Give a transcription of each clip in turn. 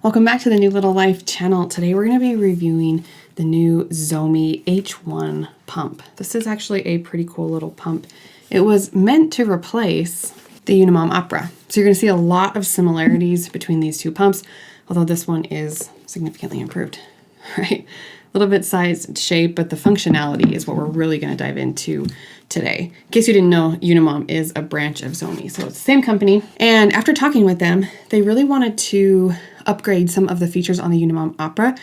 Welcome back to the New Little Life channel. Today we're going to be reviewing the new Zomee H1 pump. This is actually a pretty cool little pump. It was meant to replace the Unimom Opera. So you're going to see a lot of similarities between these two pumps, although this one is significantly improved, right? A little bit size and shape, but the functionality is what we're really going to dive into today. In case you didn't know, Unimom is a branch of Zomee, so it's the same company. And after talking with them, they really wanted to upgrade some of the features on the Unimom Opera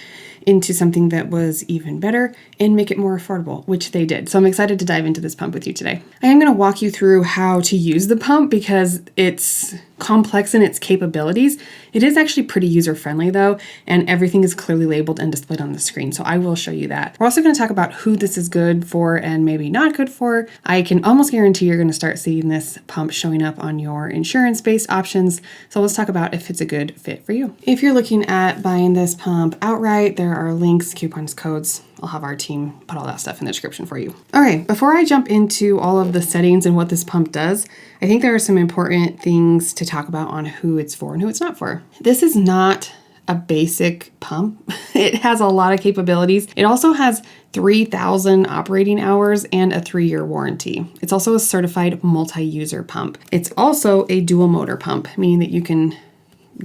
into something that was even better and make it more affordable, which they did. So I'm excited to dive into this pump with you today. I am going to walk you through how to use the pump because it's complex in its capabilities. It is actually pretty user-friendly though, and everything is clearly labeled and displayed on the screen, so I will show you that. We're also going to talk about who this is good for and maybe not good for. I can almost guarantee you're going to start seeing this pump showing up on your insurance-based options, so let's talk about if it's a good fit for you. If you're looking at buying this pump outright, there are links, coupons, codes. I'll have our team put all that stuff in the description for you. All right, before I jump into all of the settings and what this pump does, I think there are some important things to talk about on who it's for and who it's not for. This is not a basic pump. It has a lot of capabilities. It also has 3,000 operating hours and a 3-year warranty. It's also a certified multi-user pump. It's also a dual motor pump, meaning that you can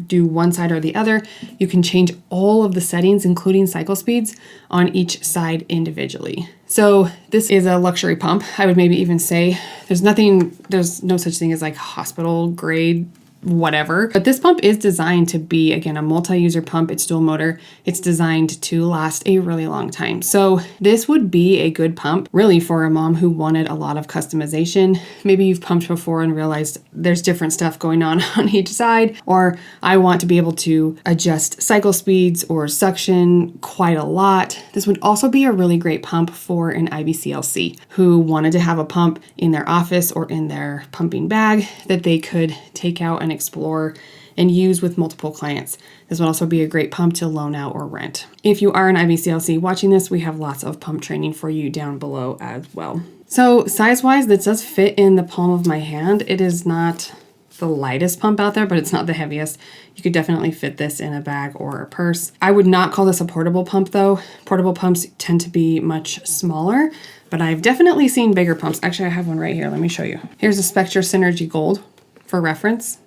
do one side or the other. You can change all of the settings, including cycle speeds, on each side individually. So this is a luxury pump. I would maybe even say there's no such thing as like hospital grade whatever. But this pump is designed to be, again, a multi-user pump. It's dual motor. It's designed to last a really long time. So this would be a good pump really for a mom who wanted a lot of customization. Maybe you've pumped before and realized there's different stuff going on each side, or I want to be able to adjust cycle speeds or suction quite a lot. This would also be a really great pump for an IBCLC who wanted to have a pump in their office or in their pumping bag that they could take out and explore and use with multiple clients. This would also be a great pump to loan out or rent. If you are an IBCLC watching this, we have lots of pump training for you down below as well. So size-wise, this does fit in the palm of my hand. It is not the lightest pump out there, but it's not the heaviest. You could definitely fit this in a bag or a purse. I would not call this a portable pump though. Portable pumps tend to be much smaller, but I've definitely seen bigger pumps. Actually, I have one right here. Let me show you. Here's a Spectra Synergy Gold for reference,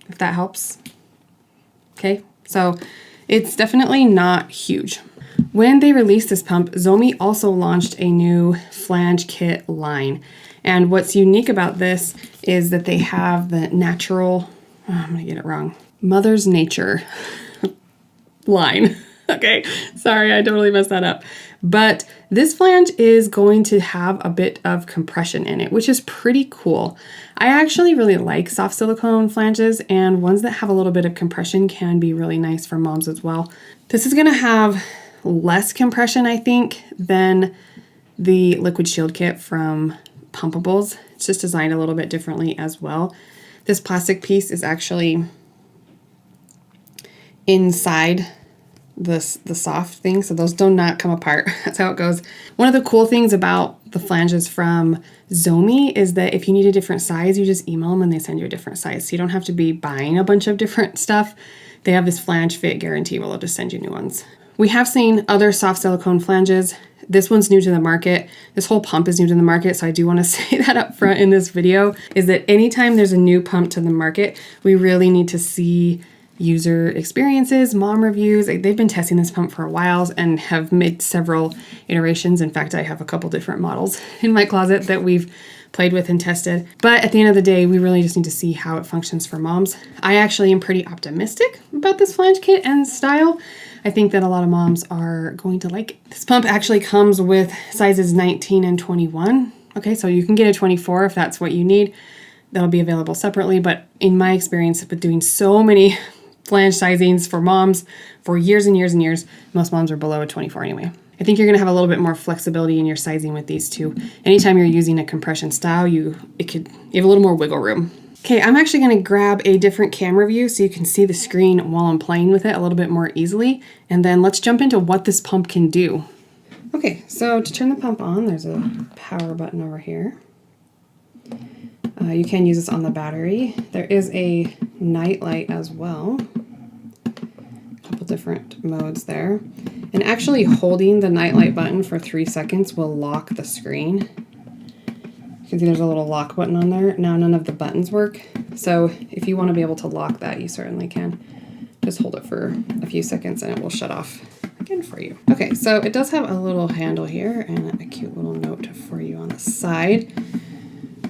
if that helps. Okay, so it's definitely not huge. When they released this pump, Zomee also launched a new Flange Kit line. And what's unique about this is that they have the natural, I'm gonna get it wrong, Mother's Nature line. Okay, sorry, I totally messed that up. But this flange is going to have a bit of compression in it, which is pretty cool. I actually really like soft silicone flanges, and ones that have a little bit of compression can be really nice for moms as well. This is gonna have less compression, I think, than the Liquid Shield Kit from Pumpables. It's just designed a little bit differently as well. This plastic piece is actually inside the soft thing, so those do not come apart. That's how it goes. One of the cool things about the flanges from Zomee is that if you need a different size, you just email them and they send you a different size. So you don't have to be buying a bunch of different stuff. They have this flange fit guarantee where they'll just send you new ones. We have seen other soft silicone flanges. This one's new to the market. This whole pump is new to the market, so I do want to say that up front in this video, is that anytime there's a new pump to the market, we really need to see user experiences, mom reviews. They've been testing this pump for a while and have made several iterations. In fact, I have a couple different models in my closet that we've played with and tested. But at the end of the day, we really just need to see how it functions for moms. I actually am pretty optimistic about this flange kit and style. I think that a lot of moms are going to like it. This pump actually comes with sizes 19 and 21. Okay, so you can get a 24 if that's what you need. That'll be available separately. But in my experience with doing so many flange sizings for moms for years and years and years, most moms are below a 24 anyway. I think you're going to have a little bit more flexibility in your sizing with these two. Anytime you're using a compression style, you have a little more wiggle room. Okay, I'm actually going to grab a different camera view so you can see the screen while I'm playing with it a little bit more easily, and then let's jump into what this pump can do. Okay, so to turn the pump on, there's a power button over here. You can use this on the battery. There is a night light as well. A couple couple different modes there. And actually holding the nightlight button for 3 seconds will lock the screen. You can see there's a little lock button on there. Now none of the buttons work. So if you want to be able to lock that, you certainly can. Just hold it for a few seconds and it will shut off again for you. Okay, so it does have a little handle here and a cute little note for you on the side.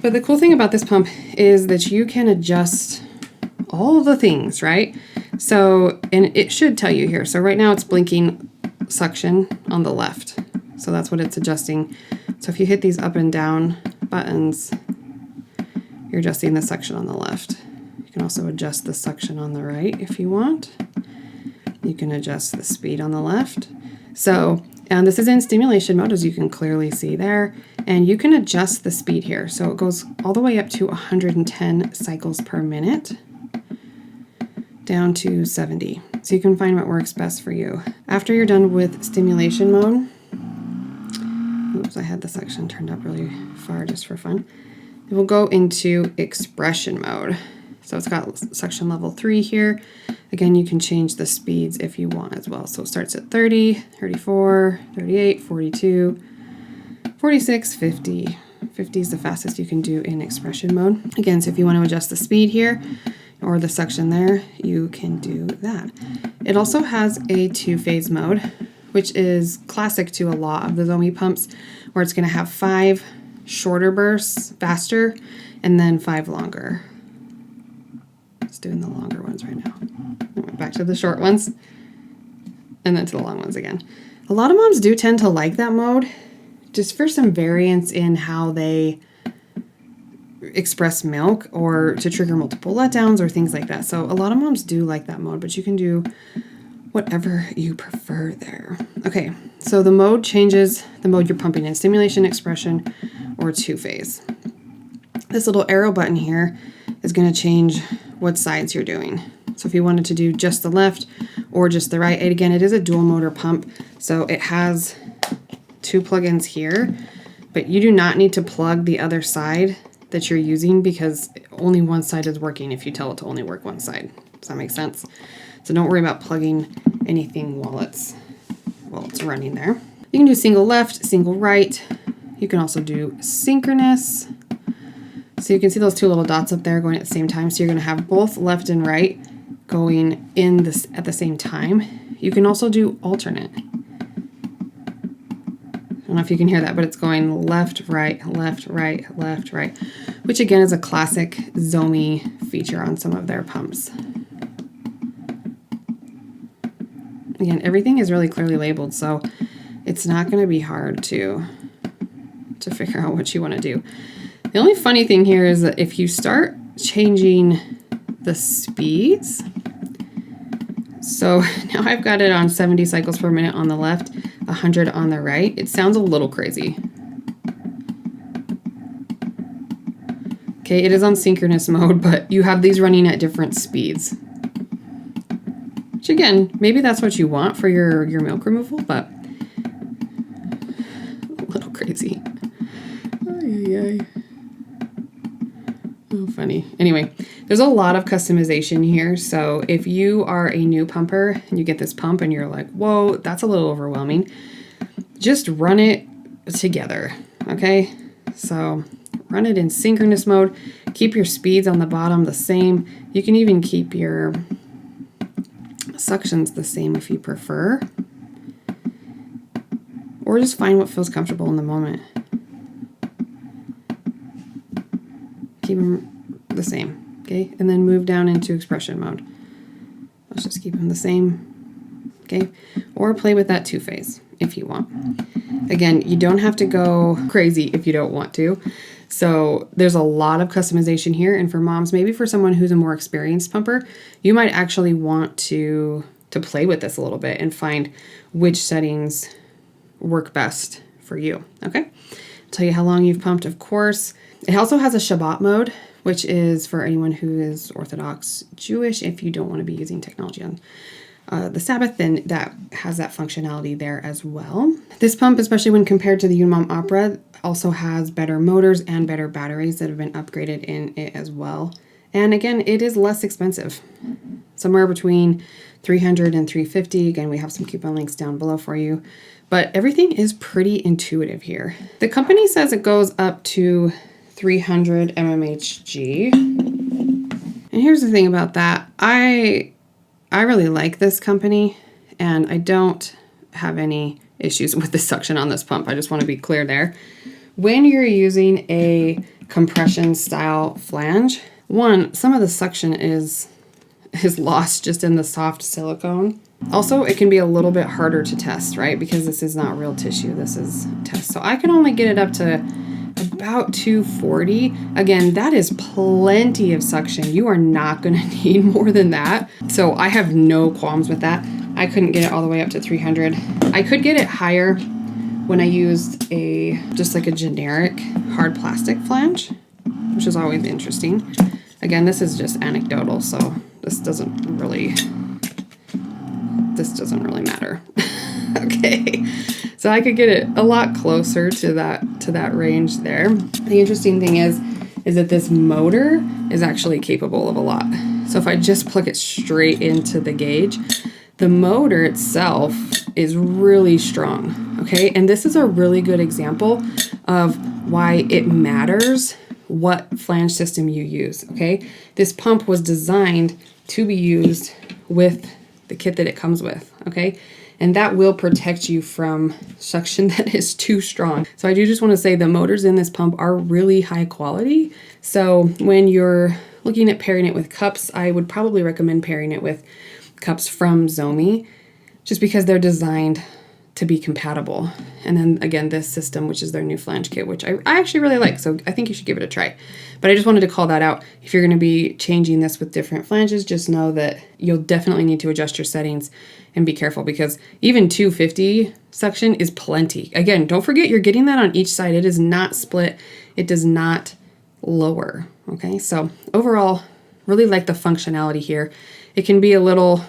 But the cool thing about this pump is that you can adjust all the things, right? So, and it should tell you here. So right now it's blinking suction on the left. So that's what it's adjusting. So if you hit these up and down buttons, you're adjusting the suction on the left. You can also adjust the suction on the right if you want. You can adjust the speed on the left. So, and this is in stimulation mode, as you can clearly see there. And you can adjust the speed here. So it goes all the way up to 110 cycles per minute, down to 70. So you can find what works best for you. After you're done with stimulation mode, oops, I had the section turned up really far just for fun. It will go into expression mode. So it's got section level 3 here. Again, you can change the speeds if you want as well. So it starts at 30, 34, 38, 42, 46, 50. 50 is the fastest you can do in expression mode. Again, so if you want to adjust the speed here or the suction there, you can do that. It also has a 2-phase mode, which is classic to a lot of the Zomee pumps, where it's going to have 5 shorter bursts, faster, and then 5 longer. It's doing the longer ones right now. Back to the short ones, and then to the long ones again. A lot of moms do tend to like that mode, just for some variance in how they express milk or to trigger multiple letdowns or things like that. So a lot of moms do like that mode, but you can do whatever you prefer there. Okay, so the mode changes the mode you're pumping in: stimulation, expression, or 2-phase. This little arrow button here is going to change what sides you're doing. So if you wanted to do just the left or just the right, and again, it is a dual motor pump, so it has 2 plugins here, but you do not need to plug the other side that you're using because only one side is working if you tell it to only work one side. Does that make sense? So don't worry about plugging anything while it's running there. You can do single left, single right. You can also do synchronous. So you can see those 2 little dots up there going at the same time. So you're going to have both left and right going in this at the same time. You can also do alternate. I don't know if you can hear that, but it's going left, right, left, right, left, right, which again is a classic Zomee feature on some of their pumps. Again, everything is really clearly labeled, so it's not going to be hard to figure out what you want to do. The only funny thing here is that if you start changing the speeds, so now I've got it on 70 cycles per minute on the left, 100 on the right. It sounds a little crazy. Okay, it is on synchronous mode, but you have these running at different speeds. Which again, maybe that's what you want for your milk removal, but a little crazy. Ay. Oh, funny. Anyway, there's a lot of customization here. So if you are a new pumper and you get this pump and you're like, whoa, that's a little overwhelming, just run it together. Okay. So run it in synchronous mode. Keep your speeds on the bottom the same. You can even keep your suctions the same if you prefer. Or just find what feels comfortable in the moment. Keep them the same, okay? And then move down into expression mode. Let's just keep them the same, okay? Or play with that 2-phase if you want. Again, you don't have to go crazy if you don't want to. So there's a lot of customization here. And for moms, maybe for someone who's a more experienced pumper, you might actually want to play with this a little bit and find which settings work best for you, okay? Tell you how long you've pumped, of course. It also has a Shabbat mode, which is for anyone who is Orthodox Jewish. If you don't want to be using technology on the Sabbath, then that has that functionality there as well. This pump, especially when compared to the Unimom Opera, also has better motors and better batteries that have been upgraded in it as well. And again, it is less expensive. somewhere between $300 and $350. Again, we have some coupon links down below for you, but everything is pretty intuitive here. The company says it goes up to 300 mmHg. And here's the thing about that. I really like this company, and I don't have any issues with the suction on this pump. I just want to be clear there. When you're using a compression style flange, one, some of the suction is lost just in the soft silicone. Also, it can be a little bit harder to test, right? Because this is not real tissue, this is test. So I can only get it up to about 240. Again, that is plenty of suction. You are not gonna need more than that. So I have no qualms with that. I couldn't get it all the way up to 300. I could get it higher when I used just like a generic hard plastic flange, which is always interesting. Again, this is just anecdotal, so this doesn't really matter. Okay, so I could get it a lot closer to that range there. The interesting thing is that this motor is actually capable of a lot. So if I just plug it straight into the gauge, the motor itself is really strong, okay? And this is a really good example of why it matters what flange system you use, okay? This pump was designed to be used with the kit that it comes with, okay? And that will protect you from suction that is too strong. So I do just want to say the motors in this pump are really high quality. So when you're looking at pairing it with cups, I would probably recommend pairing it with cups from Zomee, just because they're designed to be compatible. And then again, this system, which is their new flange kit, which I actually really like. So I think you should give it a try. But I just wanted to call that out. If you're going to be changing this with different flanges, just know that you'll definitely need to adjust your settings and be careful, because even 250 suction is plenty. Again, don't forget you're getting that on each side. It is not split. It does not lower. Okay, so overall, really like the functionality here. It can be a little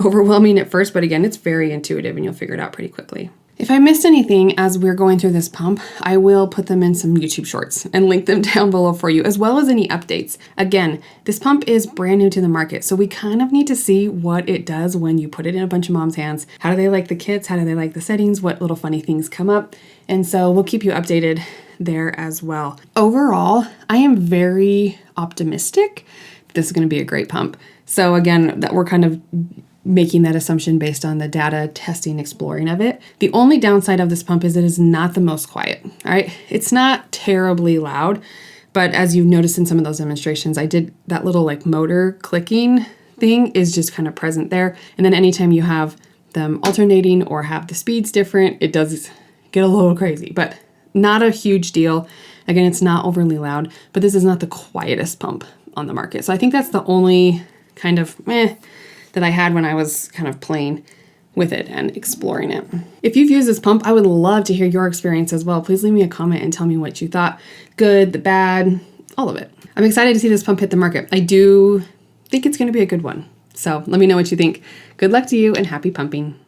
overwhelming at first, but again, it's very intuitive and you'll figure it out pretty quickly. If I missed anything as we're going through this pump, I will put them in some YouTube shorts and link them down below for you, as well as any updates. Again, this pump is brand new to the market, so we kind of need to see what it does when you put it in a bunch of moms' hands. How do they like the kits? How do they like the settings? What little funny things come up? And so we'll keep you updated there as well. Overall, I am very optimistic this is going to be a great pump. So again, that we're kind of making that assumption based on the data testing, exploring of it. The only downside of this pump is it is not the most quiet, all right? It's not terribly loud, but as you've noticed in some of those demonstrations, I did that little like motor clicking thing is just kind of present there. And then anytime you have them alternating or have the speeds different, it does get a little crazy, but not a huge deal. Again, it's not overly loud, but this is not the quietest pump on the market. So I think that's the only kind of that I had when I was kind of playing with it and exploring it. If you've used this pump, I would love to hear your experience as well. Please leave me a comment and tell me what you thought. Good, the bad, all of it. I'm excited to see this pump hit the market. I do think it's going to be a good one. So let me know what you think. Good luck to you and happy pumping.